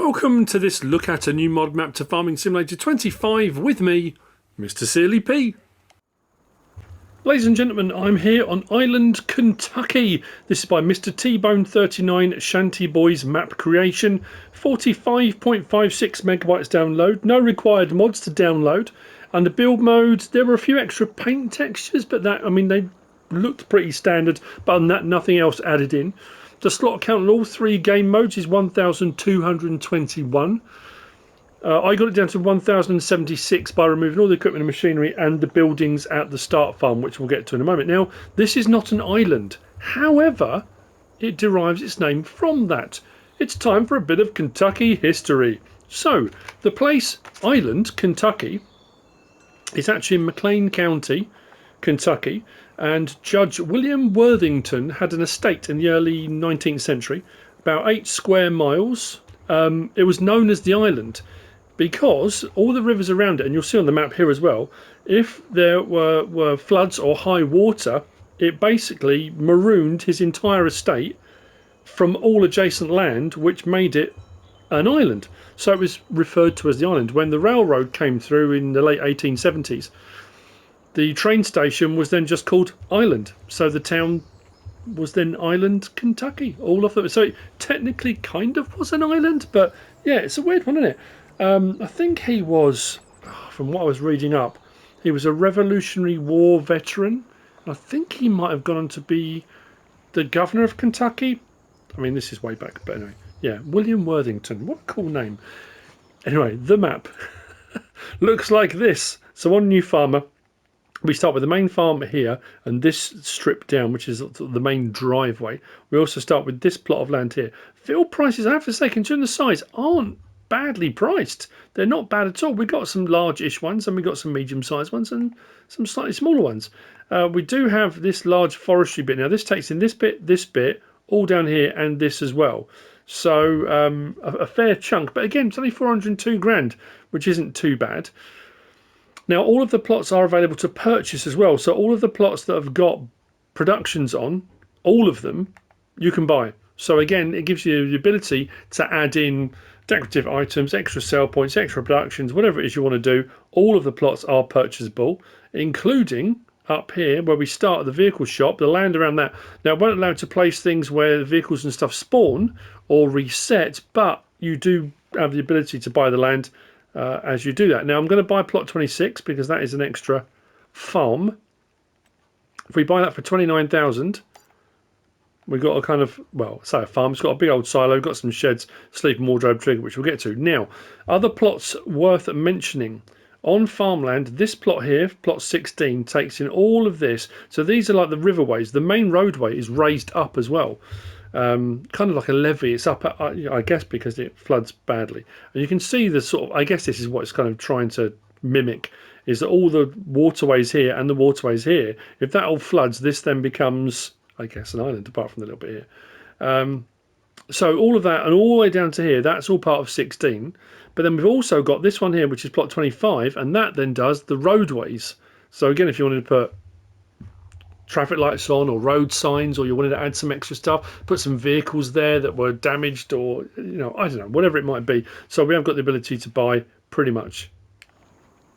Welcome to this look at a new mod map to Farming Simulator 25 with me, MrSealyp. Ladies and gentlemen, I'm here on Island, Kentucky. This is by Mrtbone39 Shantyboys map creation. 45.56 megabytes download. No required mods to download. Under build mode, there were a few extra paint textures, but they looked pretty standard. But other than that, nothing else added in. The slot count on all three game modes is 1,221. I got it down to 1,076 by removing all the equipment and machinery and the buildings at the start farm, which we'll get to in a moment. Now, this is not an island. However, it derives its name from that. It's time for a bit of Kentucky history. So, the place, Island, Kentucky, is actually in McLean County, Kentucky. And Judge William Worthington had an estate in the early 19th century, about 8 square miles. It was known as the island because all the rivers around it, and you'll see on the map here as well, if there were floods or high water, it basically marooned his entire estate from all adjacent land, which made it an island. So it was referred to as the island. When the railroad came through in the late 1870s, the train station was then just called Island. So the town was then Island, Kentucky. All of them. So it technically kind of was an island, but yeah, it's a weird one, isn't it? I think he was, from what I was reading up, he was a Revolutionary War veteran. I think he might have gone on to be the governor of Kentucky. I mean, this is way back, but anyway. Yeah, William Worthington. What a cool name. Anyway, the map looks like this. So on New Farmer, we start with the main farm here and this strip down, which is the main driveway. We also start with this plot of land here. Field prices, I have to say, considering the size, aren't badly priced. They're not bad at all. We've got some large-ish ones and we've got some medium-sized ones and some slightly smaller ones. We do have this large forestry bit. Now, this takes in this bit, all down here, and this as well. So a fair chunk. But again, it's only 402 grand, which isn't too bad. Now, all of the plots are available to purchase as well. So all of the plots that have got productions on, all of them, you can buy. So again, it gives you the ability to add in decorative items, extra sell points, extra productions, whatever it is you want to do. All of the plots are purchasable, including up here where we start at the vehicle shop, the land around that. Now, it won't allow you to place things where the vehicles and stuff spawn or reset, but you do have the ability to buy the land as you do that. Now I'm going to buy plot 26 because that is an extra farm. If we buy that for 29,000, we've got a kind of, well, say a farm. It's got a big old silo, got some sheds, sleeping wardrobe trigger, which we'll get to. Now, other plots worth mentioning. On farmland, this plot here, plot 16, takes in all of this. So these are like the riverways. The main roadway is raised up as well. Kind of like a levee. It's up, I guess, because it floods badly. And you can see the sort of, I guess this is what it's kind of trying to mimic, is that all the waterways here and the waterways here, if that all floods, this then becomes, I guess, an island, apart from the little bit here. So all of that and all the way down to here, that's all part of 16. But then we've also got this one here, which is plot 25, and that then does the roadways. So again, if you wanted to put traffic lights on or road signs, or you wanted to add some extra stuff, put some vehicles there that were damaged, or I don't know, whatever it might be. So we have got the ability to buy pretty much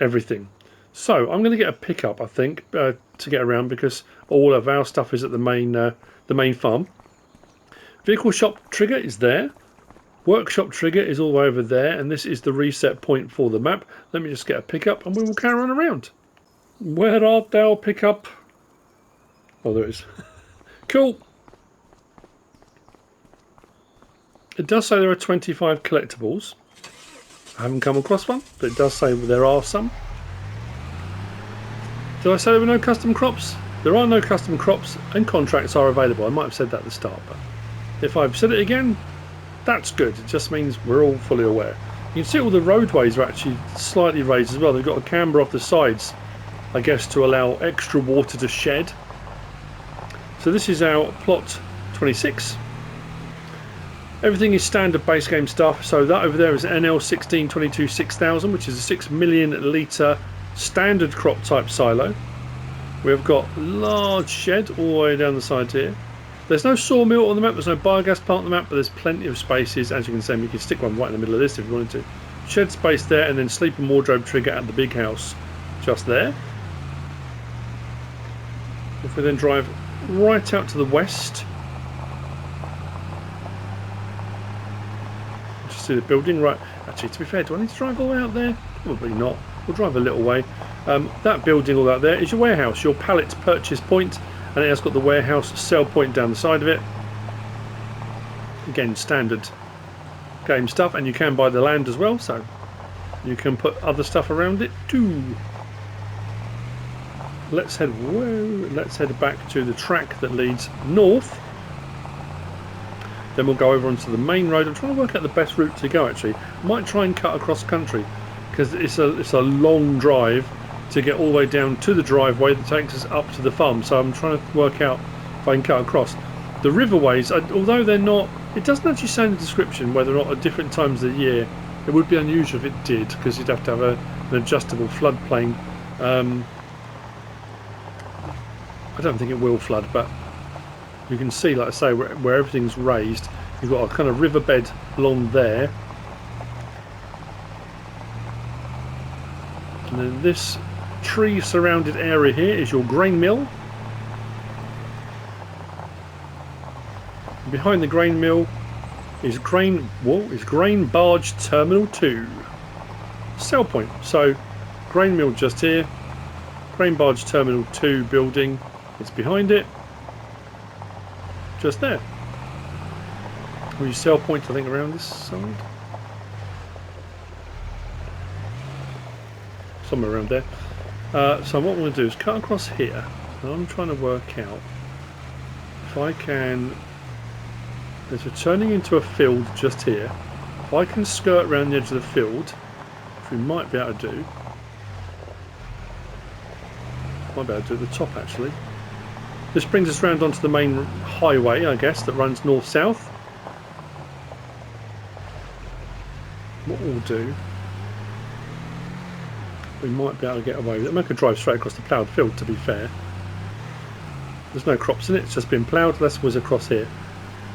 everything. So I'm going to get a pickup, I think, to get around, because all of our stuff is at the main farm. Vehicle shop trigger is there. Workshop trigger is all the way over there, and this is the reset point for the map. Let me just get a pickup and we will carry on around. Where art thou, pickup? Oh, there it is. Cool. It does say there are 25 collectibles. I haven't come across one, but it does say there are some. Did I say there were no custom crops? There are no custom crops, and contracts are available. I might have said that at the start, but if I've said it again, that's good. It just means we're all fully aware. You can see all the roadways are actually slightly raised as well. They've got a camber off the sides, I guess, to allow extra water to shed. So this is our plot 26. Everything is standard base game stuff. So that over there is NL1622 6000, which is a 6 million litre standard crop type silo. We've got large shed all the way down the side here. There's no sawmill on the map, there's no biogas plant on the map, but there's plenty of spaces. As you can see, we can stick one right in the middle of this if you wanted to. Shed space there, and then sleep and wardrobe trigger at the big house just there. If we then drive right out to the west, just see the building. Right, actually, to be fair, do I need to drive all the way out there? Probably not. We'll drive a little way. That building all out there is your warehouse, your pallet purchase point, and it has got the warehouse sell point down the side of it. Again, standard game stuff, and you can buy the land as well, so you can put other stuff around it too. Let's head back to the track that leads north. Then we'll go over onto the main road. I'm trying to work out the best route to go actually. Might try and cut across country, because it's a long drive to get all the way down to the driveway that takes us up to the farm. So I'm trying to work out if I can cut across. The riverways, although they're not, it doesn't actually say in the description whether or not at different times of the year. It would be unusual if it did, because you'd have to have an adjustable floodplain. I don't think it will flood, but you can see, like I say, where everything's raised. You've got a kind of riverbed along there, and then this tree surrounded area here is your grain mill. And behind the grain mill is grain barge terminal 2 sell point. So grain mill just here, grain barge terminal 2 building, it's behind it, just there. We sell point, I think, around this side, somewhere around there. So what I'm going to do is cut across here, and I'm trying to work out if I can. There's a turning into a field just here. If I can skirt around the edge of the field, which we might be able to do. Might be able to do at the top actually. This brings us round onto the main highway, I guess, that runs north-south. What we'll do, we might be able to get away with it. I could drive straight across the ploughed field, to be fair. There's no crops in it, it's just been ploughed. Let's whiz across here.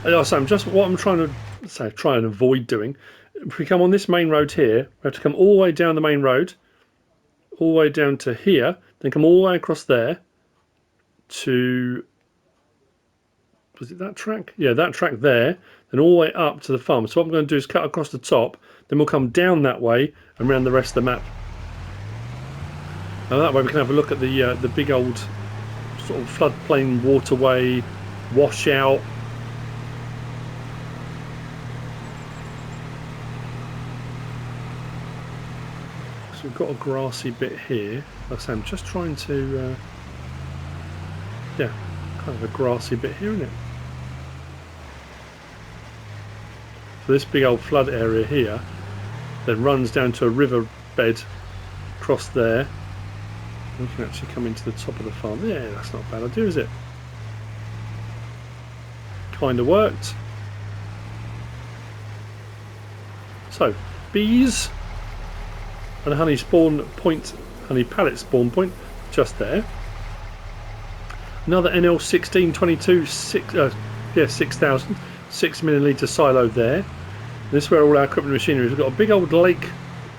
And also, what I'm trying to say, try and avoid doing, if we come on this main road here, we have to come all the way down the main road, all the way down to here, then come all the way across there to, was it that track? Yeah, that track there, then all the way up to the farm. So what I'm going to do is cut across the top, then we'll come down that way and around the rest of the map. And that way we can have a look at the big old sort of floodplain waterway washout. So we've got a grassy bit here. Like I say, I'm just trying to yeah, kind of a grassy bit here, isn't it? So this big old flood area here then runs down to a river bed across there. We can actually come into the top of the farm. Yeah, that's not a bad idea, is it? Kind of worked. So, bees and a honey spawn point, honey pallet spawn point just there. Another NL1622 6000 6 milliliter silo there. This is where all our equipment and machinery is. We've got a big old lake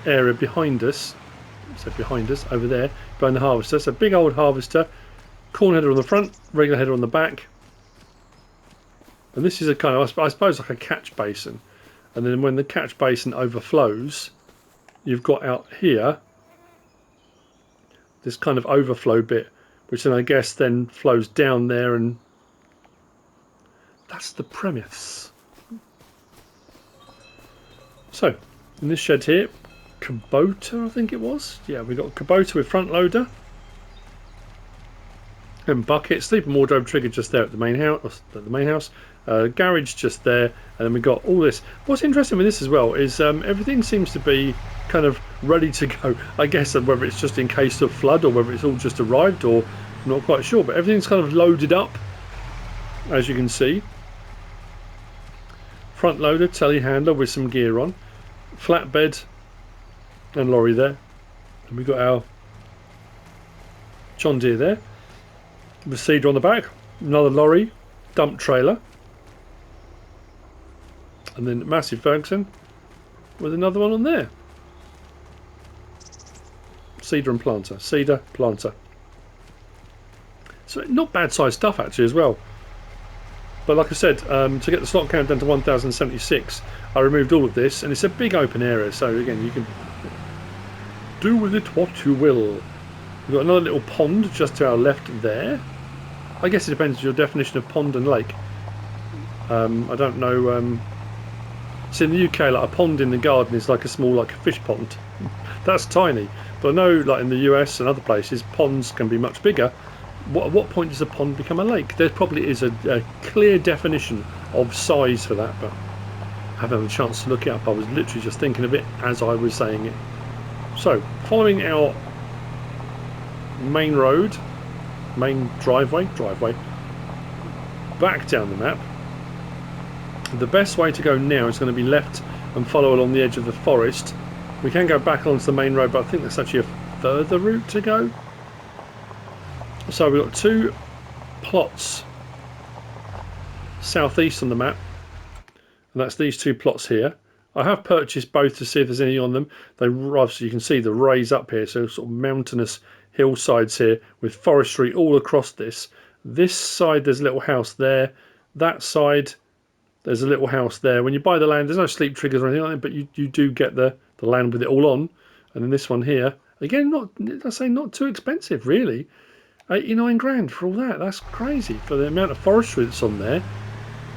area behind us. So behind us, over there, behind the harvester. So big old harvester, corn header on the front, regular header on the back. And this is a kind of, I suppose, like a catch basin. And then when the catch basin overflows, you've got out here this kind of overflow bit, which then I guess then flows down there, and that's the premise. So in this shed here, Kubota, I think it was. Yeah, we got a Kubota with front loader and bucket, sleep and wardrobe trigger just there at the main house. Garage just there, and then we got all this. What's interesting with this as well is everything seems to be kind of ready to go. I guess whether it's just in case of flood or whether it's all just arrived, or I'm not quite sure, but everything's kind of loaded up, as you can see. Front loader, telehandler with some gear on, flatbed and lorry there, and we've got our John Deere there with seeder on the back, another lorry, dump trailer. And then massive Ferguson with another one on there. Cedar and planter. Cedar, planter. So not bad sized stuff actually as well. But like I said, to get the slot count down to 1076, I removed all of this, and it's a big open area, so again you can do with it what you will. We've got another little pond just to our left there. I guess it depends on your definition of pond and lake. I don't know. See, in the UK, like a pond in the garden is like a small, like a fish pond. That's tiny. But I know, like in the US and other places, ponds can be much bigger. At what point does a pond become a lake? There probably is a clear definition of size for that, but I haven't had a chance to look it up. I was literally just thinking of it as I was saying it. So, following our main road, main driveway, back down the map. The best way to go now is going to be left and follow along the edge of the forest. We can go back onto the main road, but I think that's actually a further route to go. So we've got 2 plots southeast on the map, and that's these 2 plots here. I have purchased both to see if there's any on them. They obviously, you can see the raise up here, so sort of mountainous hillsides here with forestry all across this. This side there's a little house there. That side there's a little house there. When you buy the land, there's no sleep triggers or anything like that, but you do get the land with it all on. And then this one here, again, not too expensive really. 89 grand for all that. That's crazy for the amount of forestry that's on there.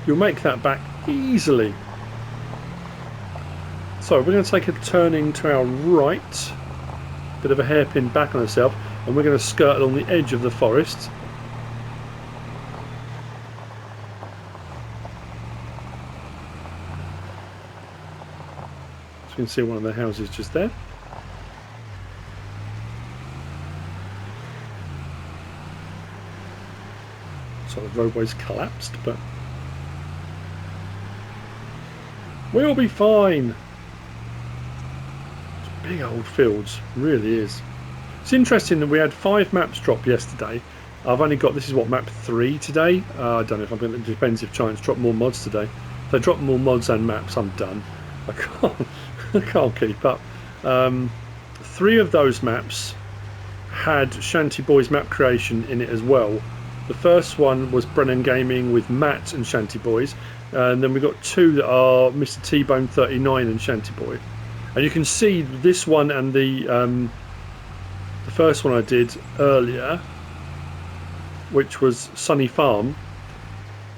You'll make that back easily. So we're going to take a turning to our right, bit of a hairpin back on ourselves, and we're going to skirt along the edge of the forest. So you can see one of the houses just there. So the roadway's collapsed, but we'll be fine. It's big old fields, really is. It's interesting that we had 5 maps drop yesterday. I've only got, this is what, map 3 today. I don't know if I'm going to, it depends if Giants drop more mods today. If they drop more mods and maps, I'm done. I can't keep up. 3 of those maps had Shantyboys map creation in it as well. The first one was Brennan Gaming with Matt and Shantyboys, and then we've got 2 that are Mrtbone39 and Shantyboy. And you can see this one and the first one I did earlier, which was Sunny Farm,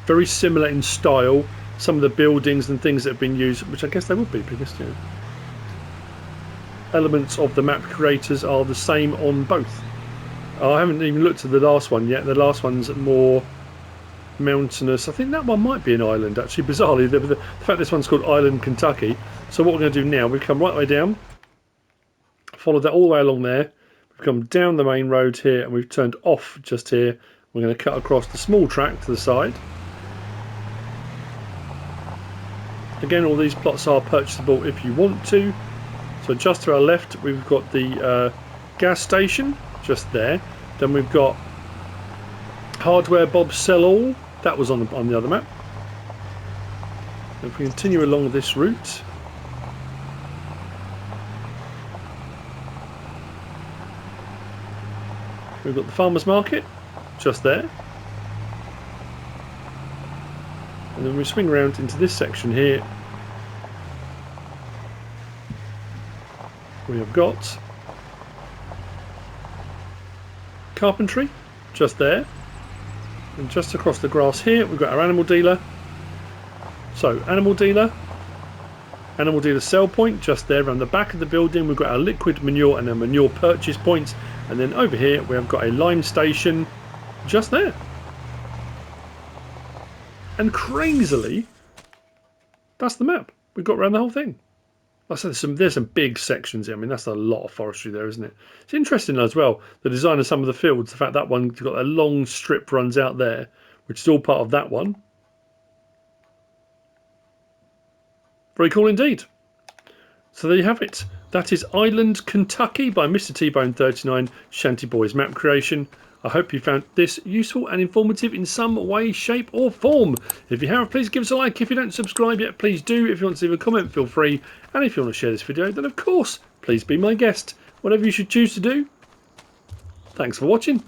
very similar in style. Some of the buildings and things that have been used, which I guess they would be, because you know, elements of the map creators are the same on both. I haven't even looked at the last one yet. The last one's more mountainous. I think that one might be an island, actually, bizarrely. The fact this one's called Island, Kentucky. So what we're going to do now, we've come right the way down, followed that all the way along there. We've come down the main road here, and we've turned off just here. We're going to cut across the small track to the side. Again, all these plots are purchasable if you want to. So just to our left, we've got the gas station. Just there. Then we've got Hardware Bob Sell All. That was on the other map. If we continue along this route, we've got the Farmers Market just there. And then we swing around into this section here. We have got Carpentry just there, and just across the grass here we've got our animal dealer. So animal dealer sell point just there around the back of the building. We've got our liquid manure and our manure purchase points, and then over here we have got a lime station just there. And crazily, that's the map. We've got around the whole thing. Like I said, there's some big sections here. I mean, that's a lot of forestry there, isn't it? It's interesting as well, the design of some of the fields. The fact that one's got a long strip runs out there, which is all part of that one. Very cool indeed. So there you have it. That is Island, Kentucky by Mr. T-Bone39 Shantyboys map creation. I hope you found this useful and informative in some way, shape or form. If you have, please give us a like. If you don't subscribe yet, please do. If you want to leave a comment, feel free. And if you want to share this video, then of course, please be my guest. Whatever you should choose to do. Thanks for watching.